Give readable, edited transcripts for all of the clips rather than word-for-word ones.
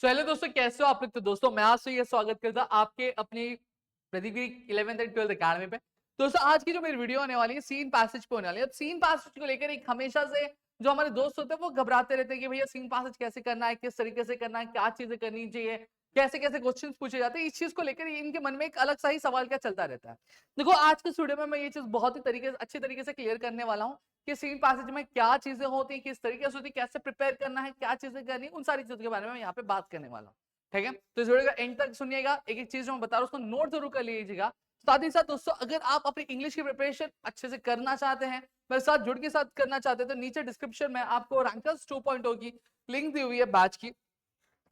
Hello दोस्तों, कैसे हो आप लोग। तो दोस्तों मैं आज से ये स्वागत करता आपके अपनी Pradeep 11th and 12th academy पे। दोस्तों आज की जो मेरी वीडियो होने वाली है सीन पैसेज पे होने वाली है। अब सीन पैसेज को लेकर एक हमेशा से जो हमारे दोस्त होते हैं वो घबराते रहते हैं कि भैया सीन पैसेज कैसे करना है, किस तरीके से करना है, क्या चीजें करनी चाहिए, कैसे कैसे क्वेश्चन पूछे जाते हैं। इस चीज को लेकर इनके मन में एक अलग सा ही सवाल क्या चलता रहता है। देखो आज के वीडियो में मैं ये चीज बहुत ही अच्छी तरीके से क्लियर करने वाला हूँ कि सीन पैसेज में क्या चीजें होती है, किस तरीके से होती है, कैसे प्रिपेयर करना है, क्या चीजें करनी है, उन सारी चीजों के बारे में मैं यहाँ पे बात करने वाला हूँ। ठीक है, तो इस वीडियो का एंड तक सुनिएगा। एक एक चीज जो मैं बता रहा हूँ उसको नोट जरूर कर लीजिएगा। साथ ही साथ दोस्तों अगर आप अपनी इंग्लिश की प्रिपरेशन अच्छे से करना चाहते हैं, मेरे साथ जुड़ के साथ करना चाहते हैं, तो नीचे डिस्क्रिप्शन में आपको रैंकर्स 2.0 की लिंक दी हुई है बैच की,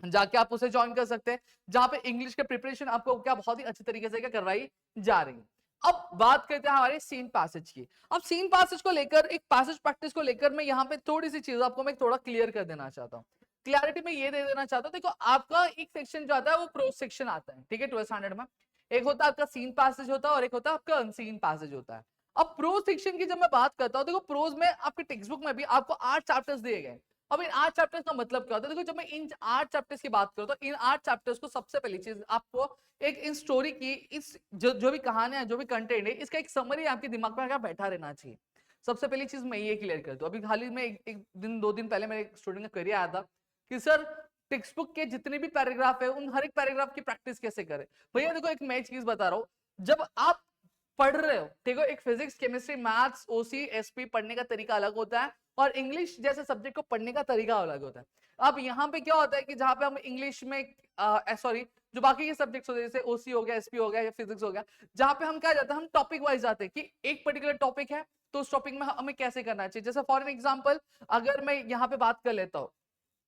जाके आप उसे ज्वाइन कर सकते हैं, जहां पे इंग्लिश के प्रिपरेशन आपको क्या बहुत ही अच्छे तरीके से क्या करवाई जा रही है। अब बात करते हैं हमारे सीन पैसेज की। अब सीन पैसेज को लेकर एक पैसेज प्रैक्टिस को लेकर मैं यहाँ पे थोड़ी सी चीज आपको मैं थोड़ा क्लियर कर देना चाहता हूँ। क्लियरिटी में ये दे देना चाहता हूँ, देखो आपका एक सेक्शन जो आता है वो प्रोज सेक्शन आता है, ठीक है, 12th स्टैंडर्ड में। एक होता है आपका सीन पैसेज होता है और एक होता है आपका अनसीन पैसेज होता है। अब प्रोज सेक्शन की जब मैं बात करता हूँ, देखो प्रोज में आपके टेक्स्ट बुक में भी आपको 8 चैप्टर्स दिए गए। अब इन 8 चैप्टर्स का मतलब क्या होता है, देखो जब मैं इन 8 चैप्टर्स की बात करूं तो इन 8 चैप्टर्स को सबसे पहली चीज आपको एक इन स्टोरी की इस जो भी कहानियां है, जो भी कंटेंट है, इसका एक समरी आपके दिमाग में बैठा रहना चाहिए। सबसे पहली चीज मैं ये क्लियर कर दूं। अभी हाल ही में एक दिन 2 दिन पहले मेरे स्टूडेंट का क्वेरी आया था कि सर टेक्स्ट बुक के जितने भी पैराग्राफ है उन हर एक पैराग्राफ की प्रैक्टिस कैसे करें। भैया देखो एक मैं चीज बता रहा हूं, जब आप पढ़ रहे हो, ठीक है, एक फिजिक्स केमिस्ट्री मैथ्स ओसी एसपी पढ़ने का तरीका अलग होता है और इंग्लिश जैसे सब्जेक्ट को पढ़ने का तरीका अलग होता है। अब यहाँ पे क्या होता है कि जहां पे हम इंग्लिश में सॉरी जो बाकी के सब्जेक्ट्स होते हैं जैसे ओसी हो गया, एसपी हो गया या फिजिक्स हो गया, जहां पे हम क्या जाते हैं, हम टॉपिक वाइज जाते हैं कि एक पर्टिकुलर टॉपिक है तो उस टॉपिक में हमें कैसे करना चाहिए। जैसे फॉर एग्जाम्पल अगर मैं यहाँ पे बात कर लेता हूँ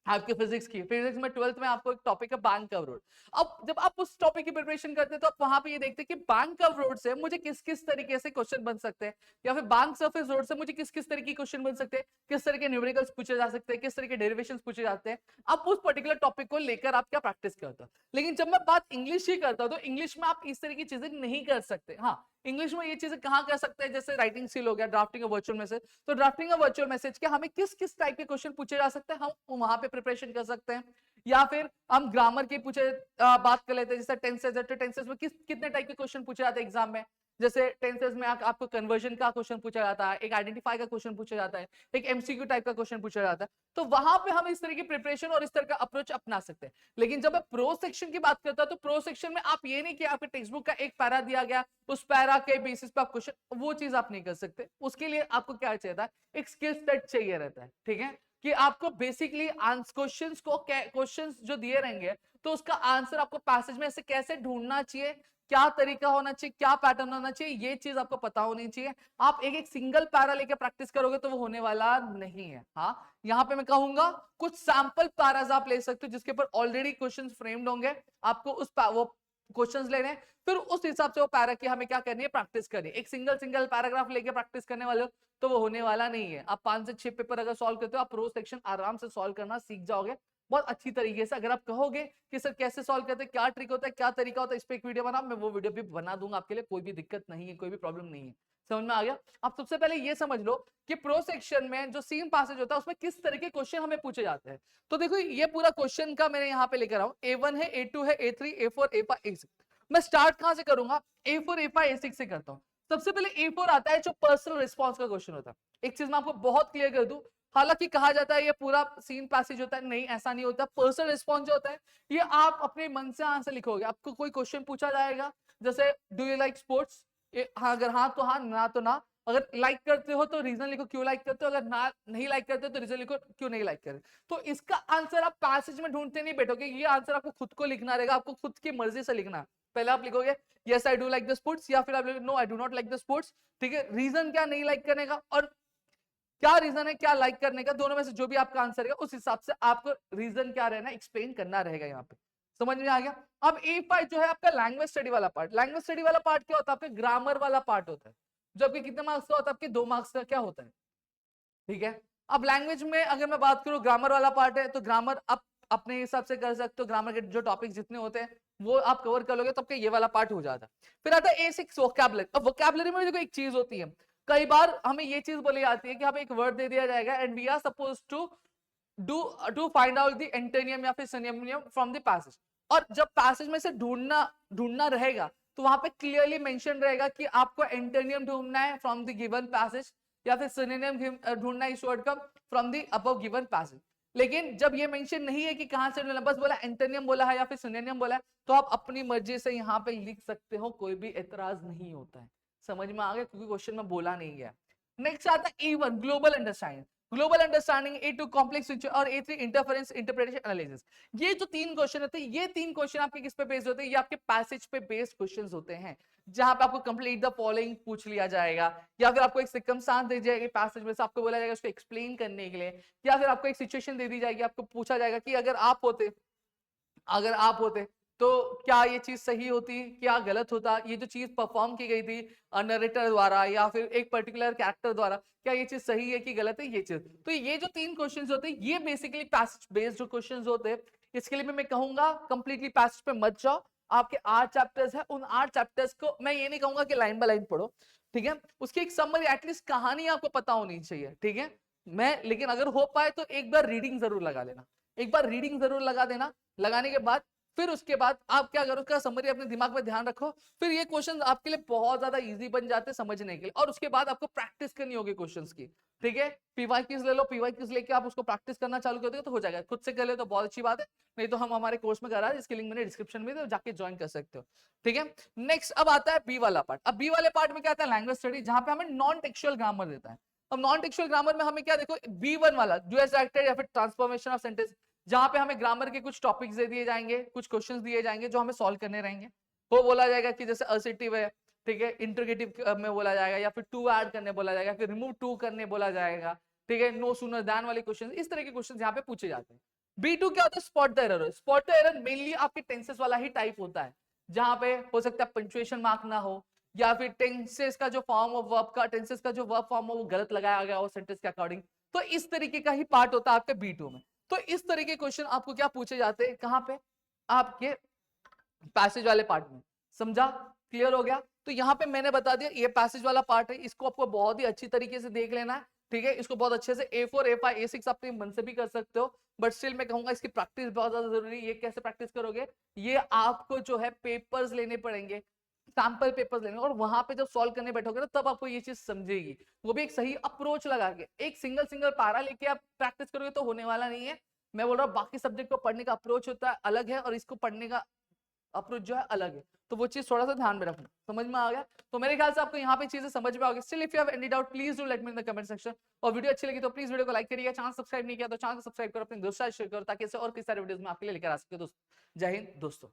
आपके फिजिक्स में 12th में आपको एक टॉपिक है बैंक कर्व रोड। अब जब आप उस टॉपिक की प्रिपरेशन करते हैं तो आप वहां पे ये देखते हैं कि बैंक कर्व रोड से मुझे किस किस तरीके से क्वेश्चन बन सकते हैं, या फिर बैंक सरफेस रोड से मुझे किस किस तरीके के क्वेश्चन बन सकते हैं, किस तरह के न्यूमेरिकल्स पूछे जा सकते हैं, किस तरह के डेरिवेशंस पूछे जाते हैं। आप उस पर्टिकुलर टॉपिक को लेकर आप क्या प्रैक्टिस करते हो। लेकिन जब मैं बात इंग्लिश की करता हूं तो इंग्लिश में आप इस तरह की चीजें नहीं कर सकते। हाँ, इंग्लिश में ये चीजें कहां कर सकते हैं, जैसे राइटिंग स्किल हो गया, ड्राफ्टिंग ऑफ वर्चुअल मैसेज। तो ड्राफ्टिंग ऑफ वर्चुअल मैसेज के हमें किस किस टाइप के क्वेश्चन पूछे जा सकते हैं, हम वहां पे प्रिपरेशन कर सकते हैं। या फिर हम ग्रामर की बात कर लेते हैं, जैसे टेंसेस है तो टेंसेस में कितने टाइप के क्वेश्चन पूछे जाते हैं एग्जाम में। जैसे टेंसेस में आपको कन्वर्जन का क्वेश्चन पूछा जाता है, एक आइडेंटिफाई का क्वेश्चन पूछा जाता है, एक एमसीक्यू टाइप का क्वेश्चन पूछा जाता है। तो वहां पे हम इस तरह की प्रिपरेशन और इस तरह का अप्रोच अपना सकते हैं। लेकिन जब मैं प्रो सेक्शन की बात करता हूं तो प्रो सेक्शन में आप ये नहीं कि आपके टेक्स्ट बुक का एक पैरा दिया गया, उस पैरा के बेसिस पे आप क्वेश्चन, वो चीज आप नहीं कर सकते। उसके लिए आपको क्या चाहिए था, एक स्किल सेट चाहिए रहता है, ठीक है, कि आपको बेसिकली क्वेश्चंस जो दिए रहेंगे तो उसका आंसर आपको पैसेज में ऐसे कैसे ढूंढना चाहिए, क्या तरीका होना चाहिए, क्या पैटर्न होना चाहिए, ये चीज आपको पता होनी चाहिए। आप एक एक सिंगल पैरा लेके प्रैक्टिस करोगे तो वो होने वाला नहीं है। हाँ, यहाँ पे मैं कहूंगा कुछ सैंपल पैराज आप ले सकते हो जिसके ऊपर ऑलरेडी क्वेश्चंस फ्रेम्ड होंगे, आपको वो क्वेश्चंस लेने, फिर उस हिसाब से वो पैरा की हमें क्या करनी है, प्रैक्टिस करनी है। एक सिंगल सिंगल पैराग्राफ लेके प्रैक्टिस करने वाले हो तो वो होने वाला नहीं है। आप 5 से 6 पेपर अगर सॉल्व करते हो, आप प्रो सेक्शन आराम से सॉल्व करना सीख जाओगे बहुत अच्छी तरीके से। अगर आप कहोगे कि सर कैसे सॉल्व करते हैं, क्या ट्रिक होता है, क्या तरीका होता है, इस पे एक वीडियो बना, मैं वो वीडियो भी बना दूंगा आपके लिए, कोई भी दिक्कत नहीं है, कोई भी प्रॉब्लम नहीं है। समझ में आ गया। आप सबसे पहले ये समझ लो कि प्रो सेक्शन में जो सीन पैसेज होता है उसमें किस तरह के क्वेश्चन हमें पूछे जाते हैं। तो देखो ये पूरा क्वेश्चन का मैंने यहाँ पे लेकर आऊं, A1 है, A2 है, A3, A4, A5, A6। मैं स्टार्ट कहां से करूंगा, A4, A5, A6 से करता हूं। सबसे पहले A4 आता है जो पर्सनल रिस्पॉन्स का क्वेश्चन होता है। एक चीज मैं आपको बहुत क्लियर कर दूं, हालांकि कहा जाता है ये पूरा सीन पैसेज होता है, नहीं ऐसा नहीं होता। पर्सनल रिस्पॉन्स जो होता है ये आप अपने मन से आंसर लिखोगे। आपको कोई क्वेश्चन पूछा जाएगा जैसे डू यू लाइक स्पोर्ट्स, हाँ अगर हाँ तो हाँ, ना तो ना। अगर लाइक करते हो तो रीजन लिखो क्यों लाइक करते हो, अगर ना नहीं लाइक करते हो तो रीजन लिखो क्यों नहीं लाइक करते। तो इसका आंसर आप पैसेज में ढूंढते नहीं बैठोगे, ये आंसर आपको खुद को लिखना रहेगा, आपको खुद की मर्जी से लिखना। पहले आप लिखोगे yes I do like the sports, या फिर आप लिखोगे no I do not like the sports. ठीक है, रीजन क्या नहीं लाइक करने का और क्या रीजन है क्या लाइक करने का, दोनों में से जो भी आपका आंसर है उस हिसाब से आपको रीजन क्या रहना एक्सप्लेन करना रहेगा। यहाँ पे समझ में आ गया। अब A5 जो है आपका लैंग्वेज स्टडी वाला पार्ट। लैंग्वेज स्टडी वाला पार्ट क्या होता है, आपका ग्रामर वाला पार्ट होता है, जो आपके कितने मार्क्स का होता है, आपके 2 मार्क्स का क्या होता है। ठीक है, अब लैंग्वेज में अगर मैं बात करूं ग्रामर वाला पार्ट है, तो ग्रामर आप अपने हिसाब से कर सकते हो। ग्रामर के जो टॉपिक्स जितने होते हैं वो आप कवर कर लोगे तो आपका ये वाला पार्ट हो जाता है। फिर आता है A6 वोकैबुलरी। अब वोकैबुलरी में देखो एक चीज होती है, कई बार हमें ये चीज बोली जाती है कि हमें एक वर्ड दे दिया जाएगा and we are suppose to to find out the antonym या फिर सिनोनिम फ्रॉम द पैसेज। और जब पैसेज में से ढूंढना रहेगा तो वहां पे क्लियरली मेंशन रहेगा कि आपको एंटोनियम ढूंढना है फ्रॉम द गिवन पैसेज या फिर सिनोनिम ढूंढना है इस वर्ड का from the above given passage. लेकिन जब ये मेंशन नहीं है कि कहां से ढूंढना, बस बोला एंटोनियम बोला है या फिर सिनोनिम बोला है, तो आप अपनी मर्जी से यहाँ पे लिख सकते हो, कोई भी एतराज नहीं होता है। समझ में आ गया, क्योंकि क्वेश्चन में बोला नहीं गया। नेक्स्ट आता है E1 global understanding. Global understanding, A2 complex picture और A3 इंटरफेरेंस इंटरप्रिटेशन एनालिसिस। ये जो 3 क्वेश्चन होते हैं, ये 3 क्वेश्चन आपके किस पे बेस्ड होते हैं? ये आपके पैसेज पे बेस्ड क्वेश्चंस होते हैं, जहां पे आपको कंप्लीट द फॉलोइंग पूछ लिया जाएगा, या फिर आपको एक सिरकमस्टांस दे जाएगी पैसेज में से, आपको बोला जाएगा उसको एक्सप्लेन करने के लिए, या फिर आपको एक सिचुएशन दे दी जाएगी, आपको पूछा जाएगा कि अगर आप होते तो क्या ये चीज सही होती, क्या गलत होता, ये जो चीज परफॉर्म की गई थी नरेटर द्वारा या फिर एक पर्टिकुलर कैरेक्टर द्वारा, क्या ये चीज सही है कि गलत है, ये चीज। तो ये जो 3 क्वेश्चंस होते हैं, ये बेसिकली पैसेज बेस्ड जो क्वेश्चंस होते हैं। इसके लिए मैं कहूंगा कंप्लीटली पैसेज पे मत जाओ। आपके 8 चैप्टर्स है, उन 8 चैप्टर्स को मैं ये नहीं कहूंगा कि लाइन बाय लाइन पढ़ो, ठीक है, उसकी एक समरी एटलीस्ट कहानी आपको पता होनी चाहिए, ठीक है। लेकिन अगर हो पाए तो एक बार रीडिंग जरूर लगा लेना, एक बार रीडिंग जरूर लगा देना। लगाने के बाद फिर उसके बाद आप क्या करो, उसका समरी अपने दिमाग में ध्यान रखो, फिर ये क्वेश्चन आपके लिए बहुत ज्यादा इजी बन जाते हैं समझने के लिए। और उसके बाद आपको प्रैक्टिस करनी होगी क्वेश्चंस की, ठीक है। पीवाईक्यूज ले लो, पीवाईक्यूज लेके आप उसको प्रैक्टिस करना चालू कर दो तो हो जाएगा। खुद से कर ले तो बहुत अच्छी बात है, नहीं तो हम हमारे कोर्स में करा रहे हैं, इसकी लिंक मैंने डिस्क्रिप्शन में, तो जाके ज्वाइन कर सकते हो, ठीक है। नेक्स्ट अब आता है बी वाला पार्ट। अब बी वाले पार्ट में क्या आता है? लैंग्वेज स्टडी, जहां पे हमें नॉन टेक्सुअल ग्रामर देता है। अब नॉन टेक्सुअल ग्रामर में हमें क्या, देखो B1 वाला ड्यूअल एक्टेड या फिर ट्रांसफॉर्मेशन ऑफ सेंटेंस, जहां पे हमें ग्रामर के कुछ टॉपिक्स दे दिए जाएंगे, कुछ क्वेश्चंस दिए जाएंगे जो हमें सॉल्व करने रहेंगे। वो बोला जाएगा कि जैसे असर्टिव है, ठीक है, इंटरोगेटिव में बोला जाएगा, या फिर टू ऐड करने बोला जाएगा, फिर रिमूव टू करने बोला जाएगा, ठीक है, नो सूनर दैन वाले क्वेश्चन, इस तरह के क्वेश्चन यहाँ पे पूछे जाते हैं। B2 क्या होता है? Spot the error. Spot the error mainly आपके टेंसेस वाला ही टाइप होता है, जहां पे हो सकता है पंक्चुएशन मार्क ना हो, या फिर टेंसेस का जो फॉर्म ऑफ वर्ब का, टेंसेस का जो वर्ब फॉर्म हो वो गलत लगाया गया हो सेंटेंस के अकॉर्डिंग। तो इस तरीके का ही पार्ट होता है आपके B2 में। तो इस तरह के क्वेश्चन आपको क्या पूछे जाते हैं, कहां पे? आपके पैसेज वाले पार्ट में। समझा? क्लियर हो गया? तो यहाँ पे मैंने बता दिया ये पैसेज वाला पार्ट है, इसको आपको बहुत ही अच्छी तरीके से देख लेना है, ठीक है। इसको बहुत अच्छे से A4 A5 A6 अपने मन से भी कर सकते हो, बट स्टिल मैं कहूंगा इसकी प्रैक्टिस बहुत ज्यादा जरूरी है। ये कैसे प्रैक्टिस करोगे? ये आपको जो है पेपर्स लेने पड़ेंगे, सैंपल पेपर्स लेने, और वहां पे जब सॉल्व करने बैठोगे ना तब आपको ये चीज समझेगी, वो भी एक सही अप्रोच लगा के। एक सिंगल पारा लेके आप प्रैक्टिस करोगे तो होने वाला नहीं है। मैं बोल रहा हूँ बाकी सब्जेक्ट को पढ़ने का अप्रोच होता है अलग है, और इसको पढ़ने का अप्रोच जो है अलग है, तो वो चीज थोड़ा सा ध्यान में रखना। समझ में आ गया? तो मेरे ख्याल से आपको यहाँ पे चीजें समझ में आ गई। Still if you have any doubt please do let me in the comment section. और वीडियो अच्छी लगी तो प्लीज वीडियो को लाइक करिएगा, चैनल सब्सक्राइब नहीं किया तो चैनल सब्सक्राइब करो, अपने दोस्तों शेयर करो, ताकि इससे और कई सारे वीडियोस में आपके लिए लेकर आ सके दोस्तों। जय हिंद दोस्तों।